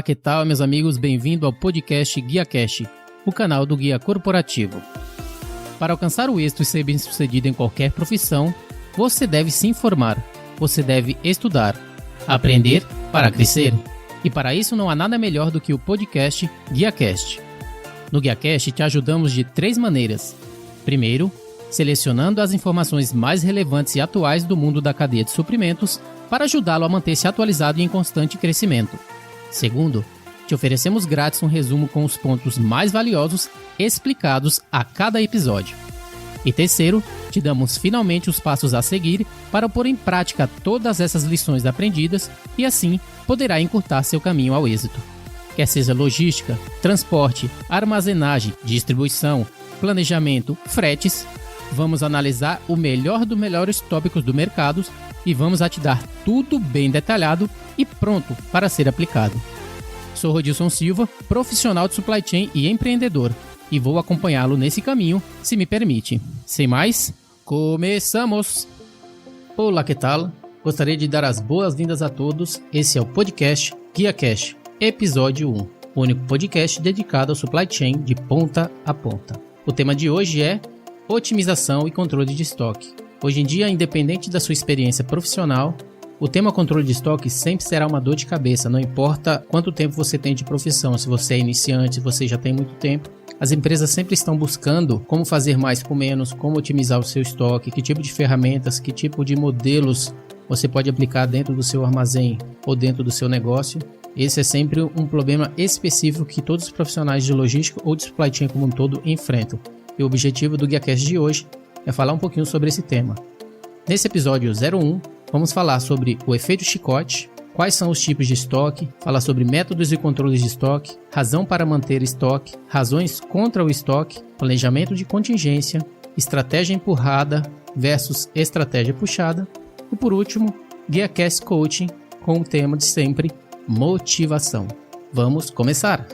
Olá, que tal, meus amigos? Bem-vindo ao podcast GuiaCast, o canal do Guia Corporativo. Para alcançar o êxito e ser bem-sucedido em qualquer profissão, você deve se informar, você deve estudar, aprender para crescer. E para isso não há nada melhor do que o podcast GuiaCast. No GuiaCast te ajudamos de 3 maneiras. Primeiro, selecionando as informações mais relevantes e atuais do mundo da cadeia de suprimentos para ajudá-lo a manter-se atualizado e em constante crescimento. Segundo, te oferecemos grátis um resumo com os pontos mais valiosos explicados a cada episódio. E terceiro, te damos finalmente os passos a seguir para pôr em prática todas essas lições aprendidas e assim poderá encurtar seu caminho ao êxito. Quer seja logística, transporte, armazenagem, distribuição, planejamento, fretes, vamos analisar o melhor dos melhores tópicos do mercado e vamos a te dar tudo bem detalhado e pronto para ser aplicado. Sou Rodilson Silva, profissional de supply chain e empreendedor, e vou acompanhá-lo nesse caminho, se me permite. Sem mais, começamos! Olá, que tal? Gostaria de dar as boas-vindas a todos. Esse é o podcast GuiaCast, episódio 1, o único podcast dedicado ao supply chain de ponta a ponta. O tema de hoje é otimização e controle de estoque. Hoje em dia, independente da sua experiência profissional, o tema controle de estoque sempre será uma dor de cabeça, não importa quanto tempo você tem de profissão, se você é iniciante, se você já tem muito tempo. As empresas sempre estão buscando como fazer mais com menos, como otimizar o seu estoque, que tipo de ferramentas, que tipo de modelos você pode aplicar dentro do seu armazém ou dentro do seu negócio. Esse é sempre um problema específico que todos os profissionais de logística ou de supply chain como um todo enfrentam. E o objetivo do GuiaCast de hoje é falar um pouquinho sobre esse tema. Nesse episódio 01, vamos falar sobre o efeito chicote, quais são os tipos de estoque, falar sobre métodos e controles de estoque, razão para manter estoque, razões contra o estoque, planejamento de contingência, estratégia empurrada versus estratégia puxada e, por último, GuiaCast Coaching com o tema de sempre, motivação. Vamos começar!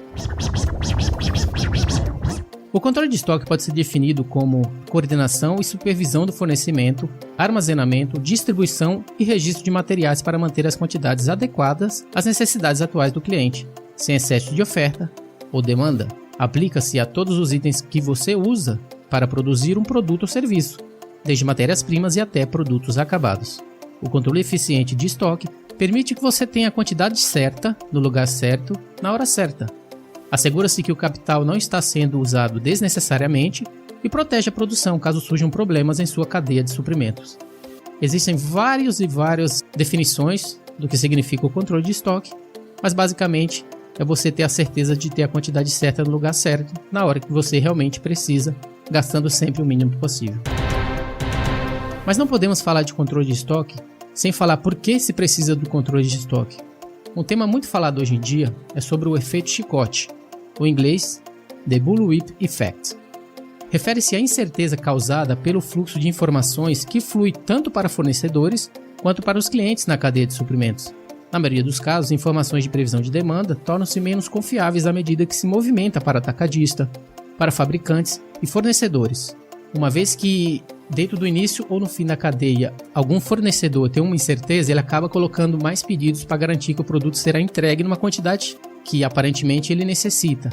O controle de estoque pode ser definido como coordenação e supervisão do fornecimento, armazenamento, distribuição e registro de materiais para manter as quantidades adequadas às necessidades atuais do cliente, sem excesso de oferta ou demanda. Aplica-se a todos os itens que você usa para produzir um produto ou serviço, desde matérias-primas e até produtos acabados. O controle eficiente de estoque permite que você tenha a quantidade certa, no lugar certo, na hora certa. Assegura-se que o capital não está sendo usado desnecessariamente e protege a produção caso surjam problemas em sua cadeia de suprimentos. Existem várias definições do que significa o controle de estoque, mas basicamente é você ter a certeza de ter a quantidade certa no lugar certo, na hora que você realmente precisa, gastando sempre o mínimo possível. Mas não podemos falar de controle de estoque sem falar por que se precisa do controle de estoque. Um tema muito falado hoje em dia é sobre o efeito chicote, ou em inglês, The Bullwhip Effect. Refere-se à incerteza causada pelo fluxo de informações que flui tanto para fornecedores quanto para os clientes na cadeia de suprimentos. Na maioria dos casos, informações de previsão de demanda tornam-se menos confiáveis à medida que se movimenta para atacadista, para fabricantes e fornecedores. Uma vez que, dentro do início ou no fim da cadeia, algum fornecedor tem uma incerteza, ele acaba colocando mais pedidos para garantir que o produto será entregue numa quantidade que aparentemente ele necessita.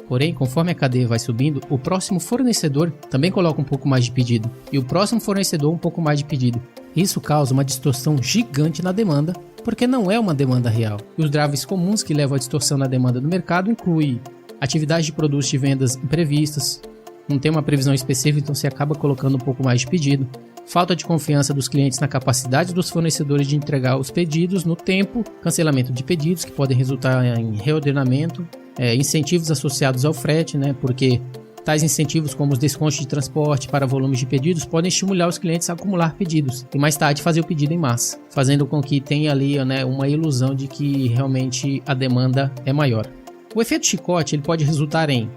Porém, conforme a cadeia vai subindo, o próximo fornecedor também coloca um pouco mais de pedido e o próximo fornecedor um pouco mais de pedido. Isso causa uma distorção gigante na demanda, porque não é uma demanda real. E os drives comuns que levam à distorção na demanda do mercado incluem atividades de produtos de vendas imprevistas, não tem uma previsão específica, então você acaba colocando um pouco mais de pedido. Falta de confiança dos clientes na capacidade dos fornecedores de entregar os pedidos no tempo, cancelamento de pedidos que podem resultar em reordenamento, incentivos associados ao frete, porque tais incentivos como os descontos de transporte para volumes de pedidos podem estimular os clientes a acumular pedidos e mais tarde fazer o pedido em massa, fazendo com que tenha ali uma ilusão de que realmente a demanda é maior. O efeito chicote ele pode resultar em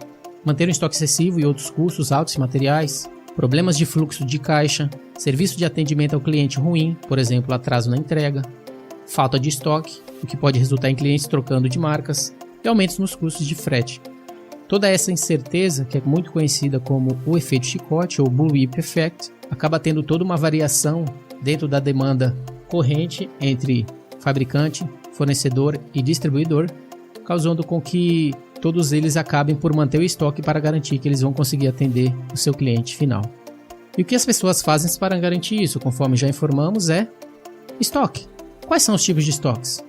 manter um estoque excessivo e outros custos altos de materiais, problemas de fluxo de caixa, serviço de atendimento ao cliente ruim, por exemplo, atraso na entrega, falta de estoque, o que pode resultar em clientes trocando de marcas e aumentos nos custos de frete. Toda essa incerteza, que é muito conhecida como o efeito chicote ou Bullwhip Effect, acaba tendo toda uma variação dentro da demanda corrente entre fabricante, fornecedor e distribuidor, causando com que todos eles acabem por manter o estoque para garantir que eles vão conseguir atender o seu cliente final. E o que as pessoas fazem para garantir isso, conforme já informamos, é estoque. Quais são os tipos de estoques?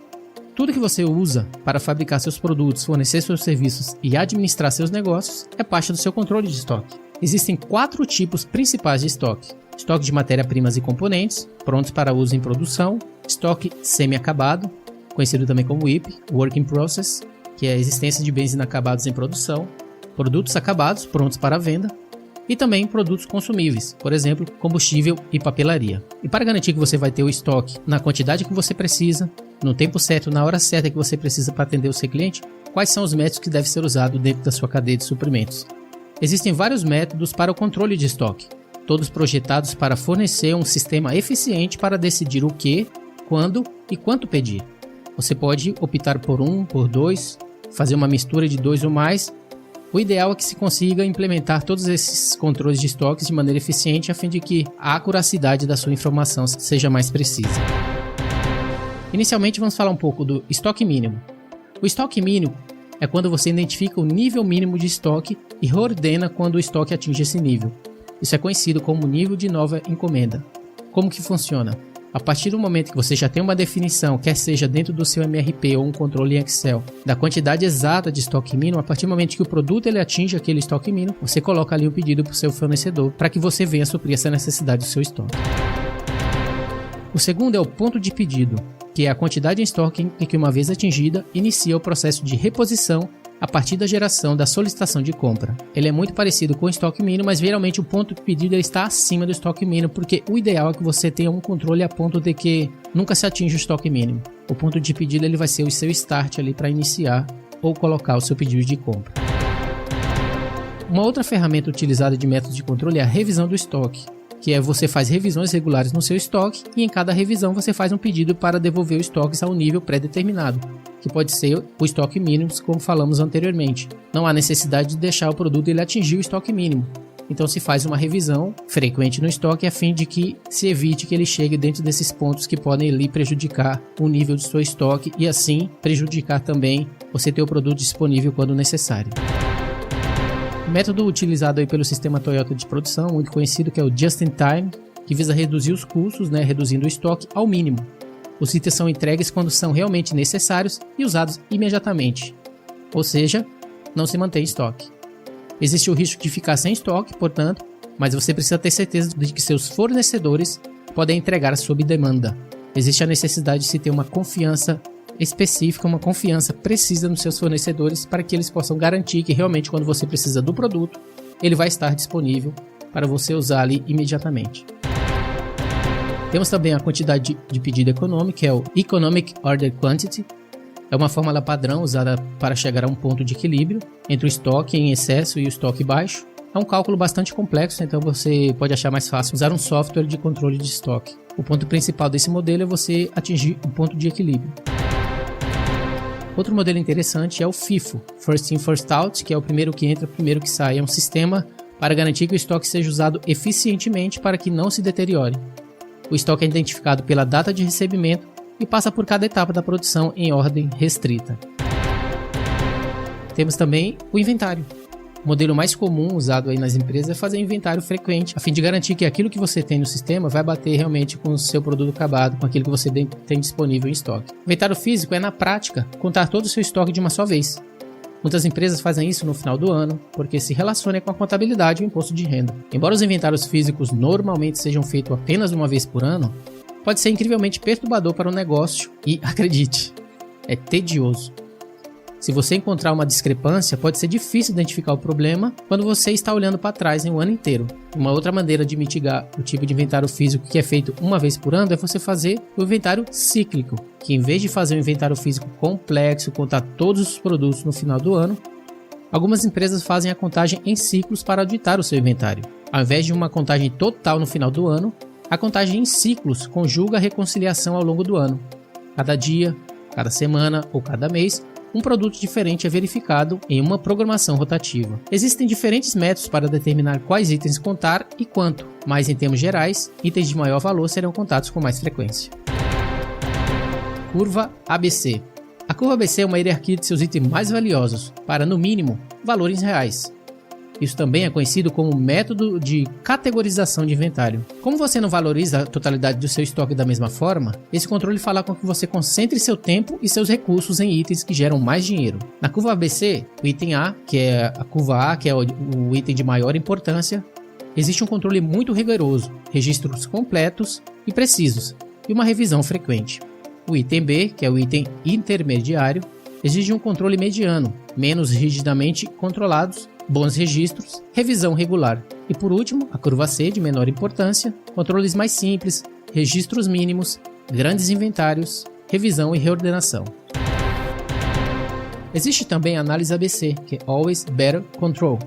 Tudo que você usa para fabricar seus produtos, fornecer seus serviços e administrar seus negócios é parte do seu controle de estoque. Existem 4 tipos principais de estoque: estoque de matéria-primas e componentes, prontos para uso em produção; estoque semi-acabado, conhecido também como WIP, Work in Process, que é a existência de bens inacabados em produção; produtos acabados, prontos para venda; e também produtos consumíveis, por exemplo, combustível e papelaria. E para garantir que você vai ter o estoque na quantidade que você precisa, no tempo certo, na hora certa que você precisa para atender o seu cliente, quais são os métodos que devem ser usados dentro da sua cadeia de suprimentos? Existem vários métodos para o controle de estoque, todos projetados para fornecer um sistema eficiente para decidir o que, quando e quanto pedir. Você pode optar por 1, por 2, fazer uma mistura de 2 ou mais. O ideal é que se consiga implementar todos esses controles de estoques de maneira eficiente a fim de que a acuracidade da sua informação seja mais precisa. Inicialmente vamos falar um pouco do estoque mínimo. O estoque mínimo é quando você identifica o nível mínimo de estoque e reordena quando o estoque atinge esse nível. Isso é conhecido como nível de nova encomenda. Como que funciona? A partir do momento que você já tem uma definição, quer seja dentro do seu MRP ou um controle em Excel, da quantidade exata de estoque mínimo, a partir do momento que o produto ele atinge aquele estoque mínimo, você coloca ali o pedido para o seu fornecedor para que você venha suprir essa necessidade do seu estoque. O segundo é o ponto de pedido, que é a quantidade em estoque em que, uma vez atingida, inicia o processo de reposição a partir da geração da solicitação de compra. Ele é muito parecido com o estoque mínimo, mas geralmente o ponto de pedido ele está acima do estoque mínimo, porque o ideal é que você tenha um controle a ponto de que nunca se atinja o estoque mínimo. O ponto de pedido ele vai ser o seu start ali para iniciar ou colocar o seu pedido de compra. Uma outra ferramenta utilizada de método de controle é a revisão do estoque, que é você faz revisões regulares no seu estoque e em cada revisão você faz um pedido para devolver o estoque ao nível pré-determinado, que pode ser o estoque mínimo, como falamos anteriormente. Não há necessidade de deixar o produto ele atingir o estoque mínimo. Então se faz uma revisão frequente no estoque a fim de que se evite que ele chegue dentro desses pontos que podem ali prejudicar o nível do seu estoque e assim prejudicar também você ter o produto disponível quando necessário. O método utilizado aí pelo sistema Toyota de produção, muito conhecido, que é o Just in Time, que visa reduzir os custos, reduzindo o estoque ao mínimo. Os itens são entregues quando são realmente necessários e usados imediatamente, ou seja, não se mantém em estoque. Existe o risco de ficar sem estoque, portanto, mas você precisa ter certeza de que seus fornecedores podem entregar sob demanda. Existe a necessidade de se ter uma confiança específica, uma confiança precisa nos seus fornecedores para que eles possam garantir que realmente quando você precisa do produto, ele vai estar disponível para você usar ali imediatamente. Temos também a quantidade de pedido econômico, que é o Economic Order Quantity. É uma fórmula padrão usada para chegar a um ponto de equilíbrio entre o estoque em excesso e o estoque baixo. É um cálculo bastante complexo, então você pode achar mais fácil usar um software de controle de estoque. O ponto principal desse modelo é você atingir um ponto de equilíbrio. Outro modelo interessante é o FIFO, First In First Out, que é o primeiro que entra, primeiro que sai. É um sistema para garantir que o estoque seja usado eficientemente para que não se deteriore. O estoque é identificado pela data de recebimento e passa por cada etapa da produção em ordem restrita. Temos também o inventário. O modelo mais comum usado aí nas empresas é fazer inventário frequente, a fim de garantir que aquilo que você tem no sistema vai bater realmente com o seu produto acabado, com aquilo que você tem disponível em estoque. O inventário físico é, na prática, contar todo o seu estoque de uma só vez. Muitas empresas fazem isso no final do ano, porque se relaciona com a contabilidade e o imposto de renda. Embora os inventários físicos normalmente sejam feitos apenas uma vez por ano, pode ser incrivelmente perturbador para o negócio e, acredite, é tedioso. Se você encontrar uma discrepância, pode ser difícil identificar o problema quando você está olhando para trás em um ano inteiro. Uma outra maneira de mitigar o tipo de inventário físico que é feito uma vez por ano é você fazer o inventário cíclico, que em vez de fazer um inventário físico complexo, contar todos os produtos no final do ano, algumas empresas fazem a contagem em ciclos para auditar o seu inventário. Ao invés de uma contagem total no final do ano, a contagem em ciclos conjuga a reconciliação ao longo do ano. Cada dia, cada semana ou cada mês, um produto diferente é verificado em uma programação rotativa. Existem diferentes métodos para determinar quais itens contar e quanto, mas em termos gerais, itens de maior valor serão contados com mais frequência. Curva ABC. A curva ABC é uma hierarquia de seus itens mais valiosos para, no mínimo, valores reais. Isso também é conhecido como método de categorização de inventário. Como você não valoriza a totalidade do seu estoque da mesma forma, esse controle fará com que você concentre seu tempo e seus recursos em itens que geram mais dinheiro. Na curva ABC, o item A, que é a curva A, que é o item de maior importância, existe um controle muito rigoroso, registros completos e precisos, e uma revisão frequente. O item B, que é o item intermediário, exige um controle mediano, menos rigidamente controlados, bons registros, revisão regular. E por último, a curva C, de menor importância, controles mais simples, registros mínimos, grandes inventários, revisão e reordenação. Existe também a análise ABC, que é Always Better Control.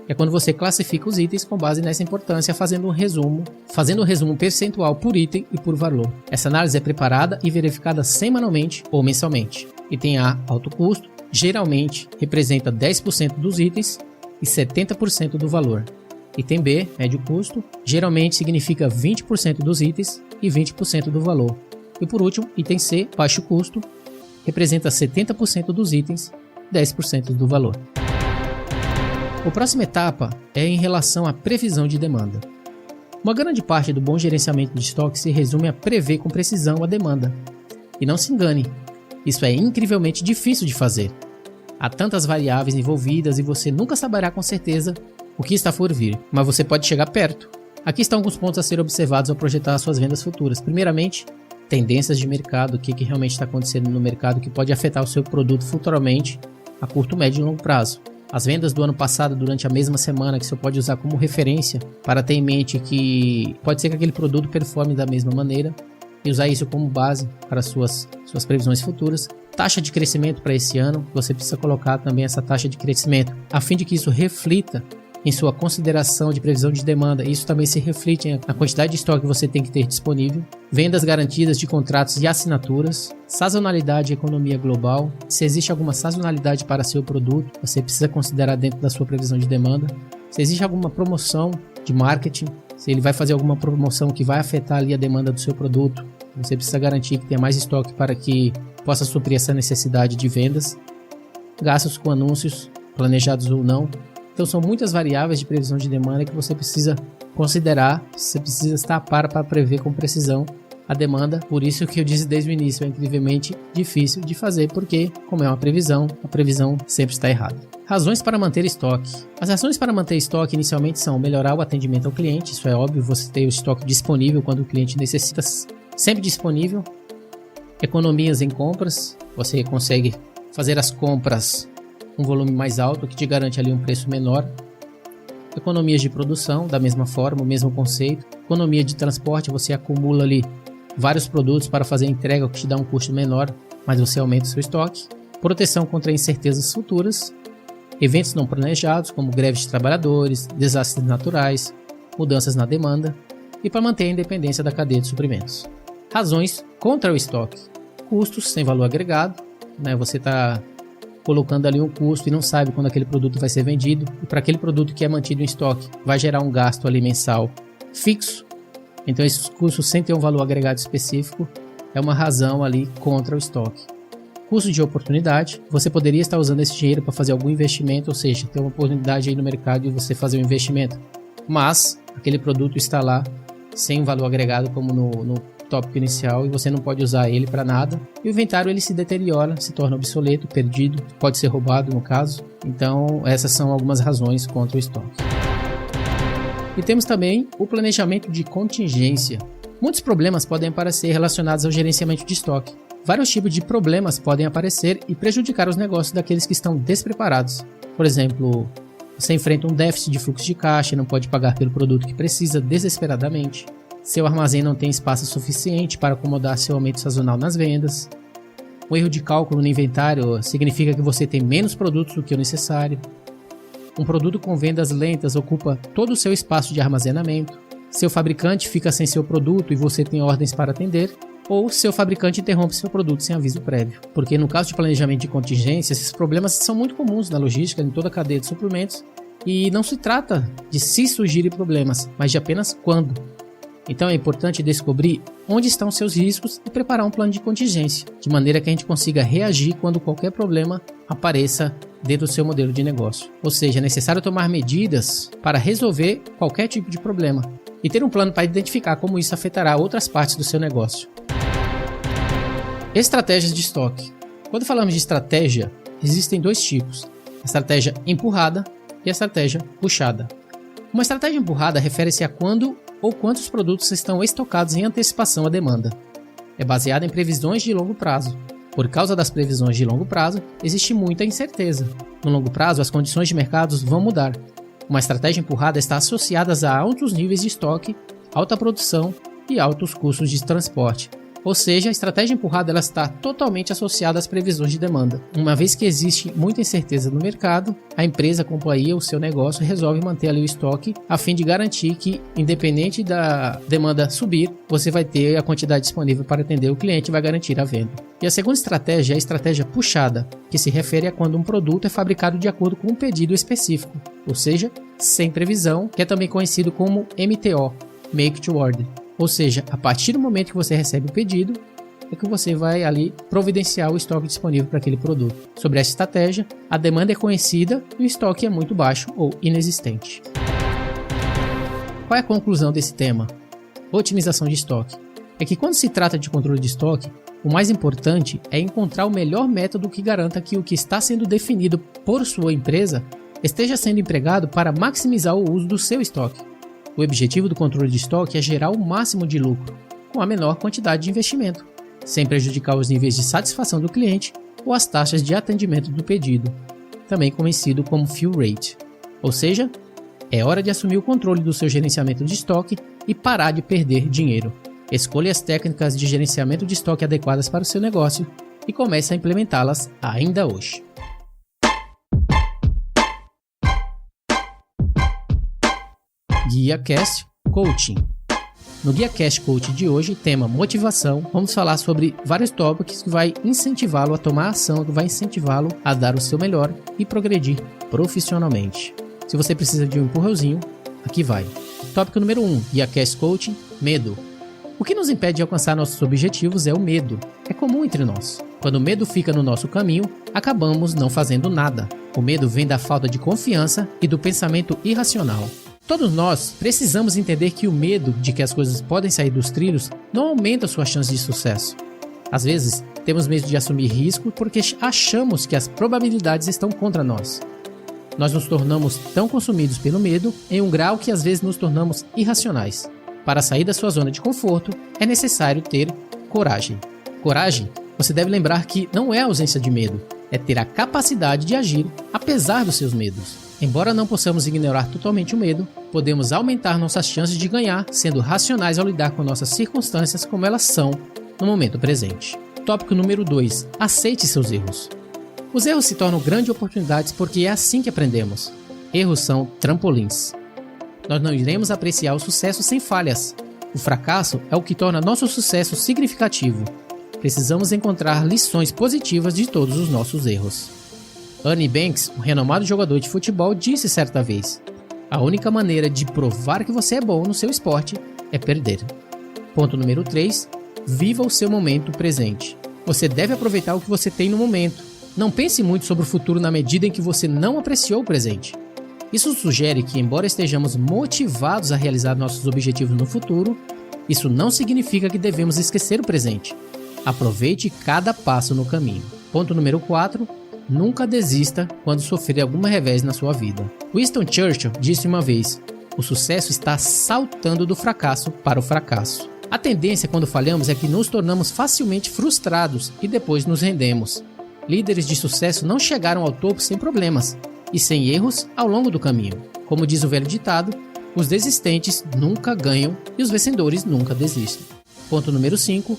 É quando você classifica os itens com base nessa importância, fazendo um resumo percentual por item e por valor. Essa análise é preparada e verificada semanalmente ou mensalmente. Item A, alto custo, geralmente representa 10% dos itens e 70% do valor. Item B, médio custo, geralmente significa 20% dos itens e 20% do valor. E por último, item C, baixo custo, representa 70% dos itens, 10% do valor. A próxima etapa é em relação à previsão de demanda. Uma grande parte do bom gerenciamento de estoque se resume a prever com precisão a demanda. E não se engane, isso é incrivelmente difícil de fazer. Há tantas variáveis envolvidas e você nunca saberá com certeza o que está por vir, mas você pode chegar perto. Aqui estão alguns pontos a ser observados ao projetar suas vendas futuras. Primeiramente, tendências de mercado, o que realmente está acontecendo no mercado que pode afetar o seu produto futuramente a curto, médio e longo prazo. As vendas do ano passado durante a mesma semana que você pode usar como referência para ter em mente que pode ser que aquele produto performe da mesma maneira e usar isso como base para suas previsões futuras. Taxa de crescimento para esse ano, você precisa colocar também essa taxa de crescimento, a fim de que isso reflita em sua consideração de previsão de demanda. Isso também se reflete na quantidade de estoque que você tem que ter disponível, vendas garantidas de contratos e assinaturas, sazonalidade e economia global. Se existe alguma sazonalidade para seu produto, você precisa considerar dentro da sua previsão de demanda. Se existe alguma promoção de marketing, se ele vai fazer alguma promoção que vai afetar ali a demanda do seu produto, você precisa garantir que tenha mais estoque para que possa suprir essa necessidade de vendas. Gastos com anúncios, planejados ou não. Então são muitas variáveis de previsão de demanda que você precisa considerar, você precisa estar a par para prever com precisão a demanda. Por isso que eu disse desde o início, é incrivelmente difícil de fazer, porque como é uma previsão, a previsão sempre está errada. Razões para manter estoque. As razões para manter estoque inicialmente são melhorar o atendimento ao cliente, isso é óbvio, você ter o estoque disponível quando o cliente necessita, sempre disponível. Economias em compras, você consegue fazer as compras um volume mais alto, que te garante ali um preço menor. Economias de produção, da mesma forma, o mesmo conceito. Economia de transporte, você acumula ali vários produtos para fazer a entrega, o que te dá um custo menor, mas você aumenta o seu estoque. Proteção contra incertezas futuras. Eventos não planejados, como greves de trabalhadores, desastres naturais, mudanças na demanda. E para manter a independência da cadeia de suprimentos. Razões contra o estoque. Custos sem valor agregado, né? Você está colocando ali um custo e não sabe quando aquele produto vai ser vendido, e para aquele produto que é mantido em estoque vai gerar um gasto ali mensal fixo, então esses custos sem ter um valor agregado específico é uma razão ali contra o estoque. Custo de oportunidade, você poderia estar usando esse dinheiro para fazer algum investimento, ou seja, ter uma oportunidade aí no mercado e você fazer um investimento, mas aquele produto está lá sem um valor agregado como no tópico inicial e você não pode usar ele para nada, e o inventário ele se deteriora, se torna obsoleto, perdido, pode ser roubado no caso. Então essas são algumas razões contra o estoque. E temos também o planejamento de contingência. Muitos problemas podem aparecer relacionados ao gerenciamento de estoque. Vários tipos de problemas podem aparecer e prejudicar os negócios daqueles que estão despreparados. Por exemplo, você enfrenta um déficit de fluxo de caixa e não pode pagar pelo produto que precisa desesperadamente. Seu armazém não tem espaço suficiente para acomodar seu aumento sazonal nas vendas. Um erro de cálculo no inventário significa que você tem menos produtos do que o necessário. Um produto com vendas lentas ocupa todo o seu espaço de armazenamento. Seu fabricante fica sem seu produto e você tem ordens para atender. Ou seu fabricante interrompe seu produto sem aviso prévio. Porque no caso de planejamento de contingência, esses problemas são muito comuns na logística, em toda a cadeia de suprimentos. E não se trata de se surgirem problemas, mas de apenas quando. Então é importante descobrir onde estão seus riscos e preparar um plano de contingência, de maneira que a gente consiga reagir quando qualquer problema apareça dentro do seu modelo de negócio. Ou seja, é necessário tomar medidas para resolver qualquer tipo de problema e ter um plano para identificar como isso afetará outras partes do seu negócio. Estratégias de estoque. Quando falamos de estratégia, existem dois tipos: a estratégia empurrada e a estratégia puxada. Uma estratégia empurrada refere-se a quando ou quantos produtos estão estocados em antecipação à demanda. É baseada em previsões de longo prazo. Por causa das previsões de longo prazo, existe muita incerteza. No longo prazo, as condições de mercado vão mudar. Uma estratégia empurrada está associada a altos níveis de estoque, alta produção e altos custos de transporte. Ou seja, a estratégia empurrada ela está totalmente associada às previsões de demanda. Uma vez que existe muita incerteza no mercado, a empresa, a companhia, o seu negócio resolve manter ali o estoque a fim de garantir que, independente da demanda subir, você vai ter a quantidade disponível para atender o cliente e vai garantir a venda. E a segunda estratégia é a estratégia puxada, que se refere a quando um produto é fabricado de acordo com um pedido específico, ou seja, sem previsão, que é também conhecido como MTO, Make to Order. Ou seja, a partir do momento que você recebe o pedido, é que você vai ali providenciar o estoque disponível para aquele produto. Sobre essa estratégia, a demanda é conhecida e o estoque é muito baixo ou inexistente. Qual é a conclusão desse tema? Otimização de estoque. É que quando se trata de controle de estoque, o mais importante é encontrar o melhor método que garanta que o que está sendo definido por sua empresa esteja sendo empregado para maximizar o uso do seu estoque. O objetivo do controle de estoque é gerar o máximo de lucro, com a menor quantidade de investimento, sem prejudicar os níveis de satisfação do cliente ou as taxas de atendimento do pedido, também conhecido como fill rate. Ou seja, é hora de assumir o controle do seu gerenciamento de estoque e parar de perder dinheiro. Escolha as técnicas de gerenciamento de estoque adequadas para o seu negócio e comece a implementá-las ainda hoje. Guia Cast Coaching. No Guia Cast Coaching de hoje, tema motivação, vamos falar sobre vários tópicos que vai incentivá-lo a tomar ação, que vai incentivá-lo a dar o seu melhor e progredir profissionalmente. Se você precisa de um empurrãozinho, aqui vai. Tópico número 1, Guia Cast Coaching, medo. O que nos impede de alcançar nossos objetivos é o medo. É comum entre nós. Quando o medo fica no nosso caminho, acabamos não fazendo nada. O medo vem da falta de confiança e do pensamento irracional. Todos nós precisamos entender que o medo de que as coisas podem sair dos trilhos não aumenta suas chances de sucesso. Às vezes, temos medo de assumir risco porque achamos que as probabilidades estão contra nós. Nós nos tornamos tão consumidos pelo medo em um grau que às vezes nos tornamos irracionais. Para sair da sua zona de conforto, é necessário ter coragem. Coragem, você deve lembrar que não é a ausência de medo, é ter a capacidade de agir apesar dos seus medos. Embora não possamos ignorar totalmente o medo, podemos aumentar nossas chances de ganhar sendo racionais ao lidar com nossas circunstâncias como elas são no momento presente. Tópico número 2. Aceite seus erros. Os erros se tornam grandes oportunidades porque é assim que aprendemos. Erros são trampolins. Nós não iremos apreciar o sucesso sem falhas. O fracasso é o que torna nosso sucesso significativo. Precisamos encontrar lições positivas de todos os nossos erros. Ernie Banks, um renomado jogador de futebol, disse certa vez: a única maneira de provar que você é bom no seu esporte é perder. Ponto número 3. Viva o seu momento presente. Você deve aproveitar o que você tem no momento. Não pense muito sobre o futuro na medida em que você não apreciou o presente. Isso sugere que, embora estejamos motivados a realizar nossos objetivos no futuro, isso não significa que devemos esquecer o presente. Aproveite cada passo no caminho. Ponto número 4. Nunca desista quando sofrer alguma revés na sua vida. Winston Churchill disse uma vez: o sucesso está saltando do fracasso para o fracasso. A tendência quando falhamos é que nos tornamos facilmente frustrados e depois nos rendemos. Líderes de sucesso não chegaram ao topo sem problemas e sem erros ao longo do caminho. Como diz o velho ditado, os desistentes nunca ganham e os vencedores nunca desistem. Ponto número 5.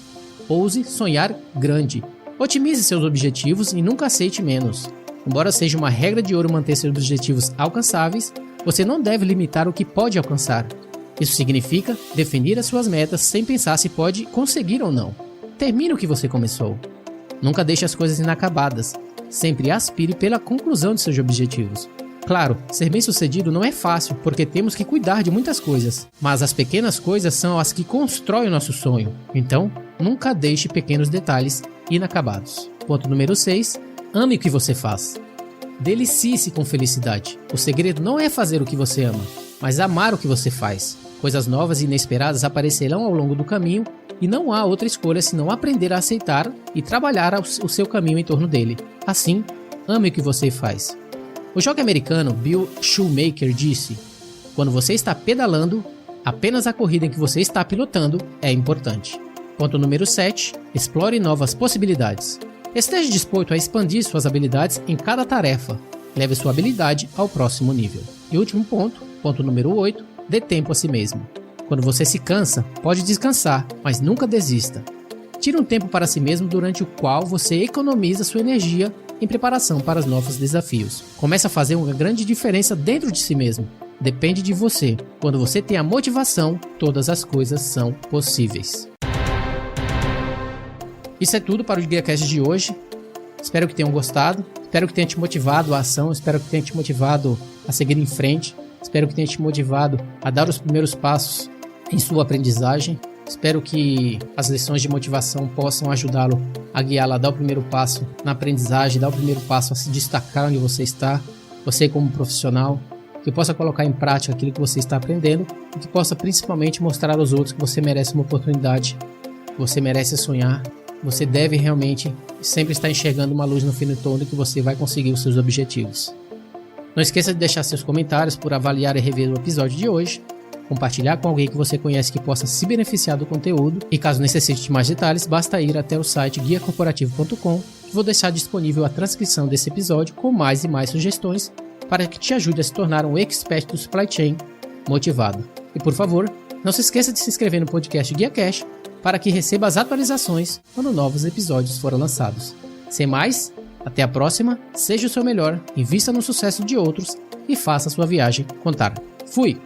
Ouse sonhar grande. Otimize seus objetivos e nunca aceite menos. Embora seja uma regra de ouro manter seus objetivos alcançáveis, você não deve limitar o que pode alcançar. Isso significa definir as suas metas sem pensar se pode conseguir ou não. Termine o que você começou. Nunca deixe as coisas inacabadas. Sempre aspire pela conclusão de seus objetivos. Claro, ser bem-sucedido não é fácil, porque temos que cuidar de muitas coisas, mas as pequenas coisas são as que constroem o nosso sonho. Então, nunca deixe pequenos detalhes inacabados. Ponto número 6. Ame o que você faz. Delicie-se com felicidade. O segredo não é fazer o que você ama, mas amar o que você faz. Coisas novas e inesperadas aparecerão ao longo do caminho e não há outra escolha senão aprender a aceitar e trabalhar o seu caminho em torno dele. Assim, ame o que você faz. O jockey americano Bill Shoemaker disse: quando você está pedalando, apenas a corrida em que você está pilotando é importante. Ponto número 7. Explore novas possibilidades. Esteja disposto a expandir suas habilidades em cada tarefa. Leve sua habilidade ao próximo nível. E último ponto número 8. Dê tempo a si mesmo. Quando você se cansa, pode descansar, mas nunca desista. Tire um tempo para si mesmo durante o qual você economiza sua energia em preparação para os novos desafios. Comece a fazer uma grande diferença dentro de si mesmo. Depende de você. Quando você tem a motivação, todas as coisas são possíveis. Isso é tudo para o GuiaCast de hoje. Espero que tenham gostado. Espero que tenha te motivado à ação. Espero que tenha te motivado a seguir em frente. Espero que tenha te motivado a dar os primeiros passos em sua aprendizagem. Espero que as lições de motivação possam ajudá-lo a guiá-lo a dar o primeiro passo na aprendizagem, dar o primeiro passo a se destacar onde você está, você como profissional, que possa colocar em prática aquilo que você está aprendendo e que possa principalmente mostrar aos outros que você merece uma oportunidade, que você merece sonhar, você deve realmente sempre estar enxergando uma luz no fim do túnel e que você vai conseguir os seus objetivos. Não esqueça de deixar seus comentários por avaliar e rever o episódio de hoje, compartilhar com alguém que você conhece que possa se beneficiar do conteúdo e caso necessite de mais detalhes, basta ir até o site guiacorporativo.com, que vou deixar disponível a transcrição desse episódio com mais e mais sugestões para que te ajude a se tornar um expert do supply chain motivado. E por favor, não se esqueça de se inscrever no podcast GuiaCast para que receba as atualizações quando novos episódios forem lançados. Sem mais, até a próxima, seja o seu melhor, invista no sucesso de outros e faça a sua viagem contar. Fui!